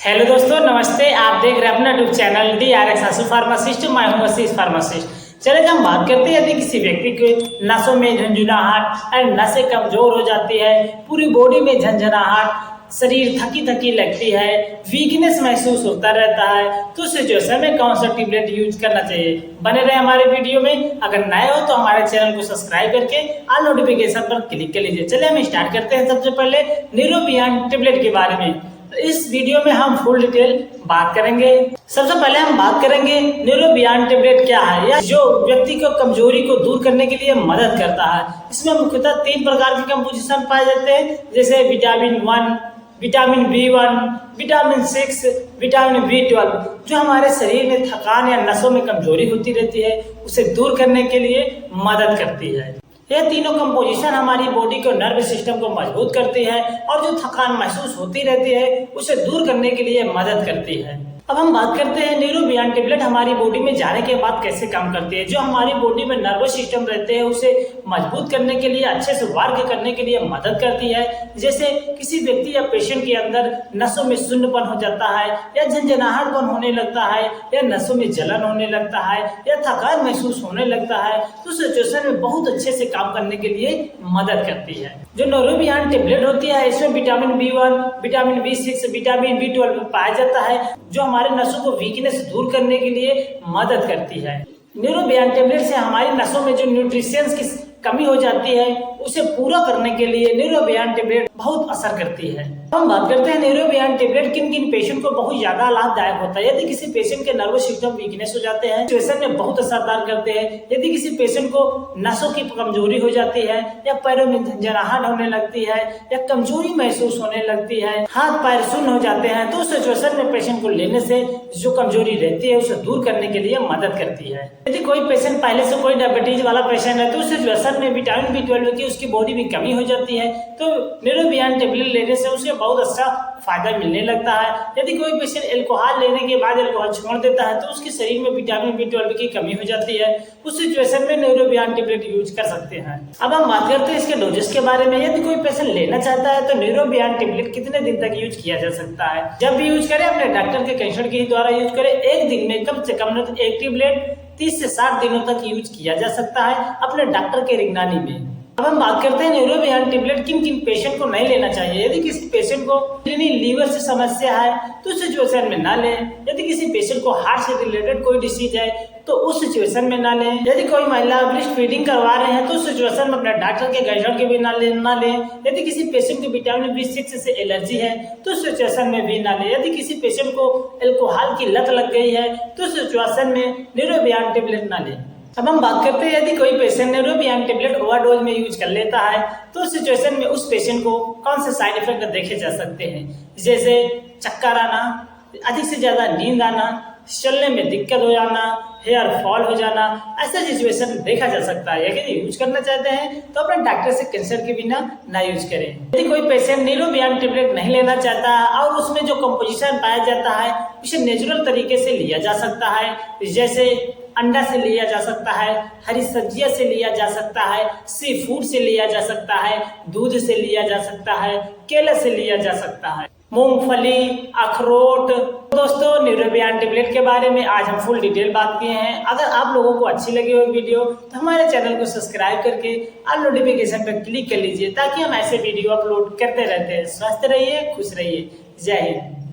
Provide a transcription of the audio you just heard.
Hello दोस्तों, नमस्ते। आप देख रहे हैं अपना यूट्यूब चैनल DRX आशु फार्मासिस्ट। मैं हूं आशीष फार्मासिस्ट। चलिए हम बात करते हैं, यदि किसी व्यक्ति के नसों में झंझनाहट और नसें कमजोर हो जाती है, पूरी बॉडी में झंझनाहट, शरीर थकी थकी लगती है, वीकनेस महसूस होता रहता है, तो उस सिचुएशन में कौन सा टेबलेट यूज करना चाहिए। बने रहे हमारे वीडियो में। अगर नए हो तो हमारे चैनल को सब्सक्राइब करके ऑल नोटिफिकेशन पर क्लिक कर लीजिए। चलिए हम स्टार्ट करते हैं। सबसे पहले न्यूरोबियान टेबलेट के बारे में इस वीडियो में हम फुल डिटेल बात करेंगे। सबसे पहले हम बात करेंगे न्यूरोबियान टेबलेट क्या है, या जो व्यक्ति को कमजोरी को दूर करने के लिए मदद करता है। इसमें मुख्यतः 3 प्रकार के कंपोजिशन पाए जाते हैं, जैसे vitamin 1, vitamin B1, vitamin 6, vitamin B12, जो हमारे शरीर में थकान या नसों में कमजोरी होती रहती है उसे दूर करने के लिए मदद करती है। यह तीनों कंपोजिशन हमारी बॉडी को, नर्व सिस्टम को मजबूत करती है और जो थकान महसूस होती रहती है उसे दूर करने के लिए मदद करती है। अब हम बात करते हैं न्यूरोबियान टेबलेट हमारी बॉडी में जाने के बाद कैसे काम करती है। जो हमारी बॉडी में नर्वस सिस्टम रहते हैं उसे मजबूत करने के लिए, अच्छे से वर्क करने के लिए मदद करती है। जैसे किसी व्यक्ति या पेशेंट के अंदर नसों में शून्यपन हो जाता है, या झंझनाहटपन होने लगता है, या नसों में जलन होने लगता है, या थकान महसूस होने लगता है, तो सिचुएशन में बहुत अच्छे से काम करने के लिए मदद करती है। जो न्यूरोबियान टेबलेट होती है इसमें vitamin B1, vitamin B6, vitamin B12 पाया जाता है, जो हमारे नसों को वीकनेस दूर करने के लिए मदद करती है। न्यूरोबियान टेबलेट से हमारी नसों में जो न्यूट्रिशंस की कमी हो जाती है उसे पूरा करने के लिए न्यूरोबियान टेबलेट बहुत असर करती है। हम बात करते हैं न्यूरोबियान टेबलेट किन किन पेशेंट को बहुत ज्यादा लाभदायक होता है। यदि किसी पेशेंट के नर्वस सिस्टम वीकनेस हो जाते हैं, सिचुएशन में बहुत असरदार करते हैं। यदि किसी पेशेंट को नसों की कमजोरी हो जाती है, या पैरों में झंझनाहट होने लगती है, या कमजोरी महसूस होने लगती है, हाथ पैर सुन्न हो जाते हैं, तो उस सिचुएशन में पेशेंट को लेने से जो कमजोरी रहती है उसे दूर करने के लिए मदद करती है। यदि कोई पेशेंट पहले से कोई डायबिटीज वाला पेशेंट है तो उस सिचुएशन में विटामिन B12 की उसकी बॉडी में कमी हो जाती है, तो न्यूरोबियान टेबलेट लेने से उसे बहुत अच्छा फायदा मिलने लगता है। यदि कोई पेशेंट अल्कोहल लेने के बाद अल्कोहल छोड़ देता है तो उसके शरीर में विटामिन B12 की कमी हो जाती है, उस सिचुएशन में न्यूरोबियान टेबलेट यूज कर सकते हैं। अब हम बात करते हैं इसके डोजेस के बारे में। यदि कोई पेशेंट लेना चाहता है तो न्यूरोबियान टेबलेट कितने दिन तक यूज किया जा सकता है। जब भी यूज करें अपने डॉक्टर के कंसल्ट के द्वारा यूज करें। एक दिन में कम से कम एक टेबलेट 30 से 60 दिनों तक यूज किया जा सकता है अपने डॉक्टर के निगरानी में। अब हम बात करते हैं न्यूरोबियान टेबलेट किन किन पेशेंट को नहीं लेना चाहिए। यदि किसी पेशेंट को लीवर से समस्या है तो उस सिचुएशन में ना लें। यदि किसी पेशेंट को हार्ट से रिलेटेड कोई डिसीज है तो उस सिचुएशन में ना लें। यदि कोई महिला ब्रेस्ट फीडिंग करवा रहे हैं तो उस सिचुएशन में अपने डॉक्टर के गाइडलाइन के भी ना लें। यदि किसी पेशेंट को विटामिन B6 से एलर्जी है तो उस सिचुएशन में भी ना लें। यदि किसी पेशेंट को अल्कोहल की लत लग गई है तो उस सिचुएशन में न्यूरोबियान टेबलेट ना लें। अब हम बात करते हैं, यदि कोई पेशेंट न्यूरोबियान टेबलेट ओवरडोज में यूज कर लेता है तो उस सिचुएशन में उस पेशेंट को कौन से साइड इफेक्ट देखे जा सकते हैं, जैसे चक्कर आना, अधिक से ज्यादा नींद आना, चलने में दिक्कत हो जाना, हेयर फॉल हो जाना, ऐसा सिचुएशन देखा जा सकता है। यदि यूज करना चाहते हैं तो अपने डॉक्टर से कंसल्ट के बिना ना यूज करें। यदि कोई पेशेंट न्यूरोबियान टेबलेट नहीं लेना चाहता और उसमें जो कंपोजिशन पाया जाता है उसे नेचुरल तरीके से लिया जा सकता है, जैसे अंडा से लिया जा सकता है, हरी सब्जियां से लिया जा सकता है, सी फूड से लिया जा सकता है, दूध से लिया जा सकता है, केला से लिया जा सकता है, मूंगफली, अखरोट। दोस्तों, न्यूरोबियान टेबलेट के बारे में आज हम फुल डिटेल बात किए हैं। अगर आप लोगों को अच्छी लगी हो वीडियो तो हमारे चैनल को सब्सक्राइब करके ऑल नोटिफिकेशन पर क्लिक कर लीजिए, ताकि हम ऐसे वीडियो अपलोड करते रहते हैं। स्वस्थ रहिए, खुश रहिए। जय हिंद।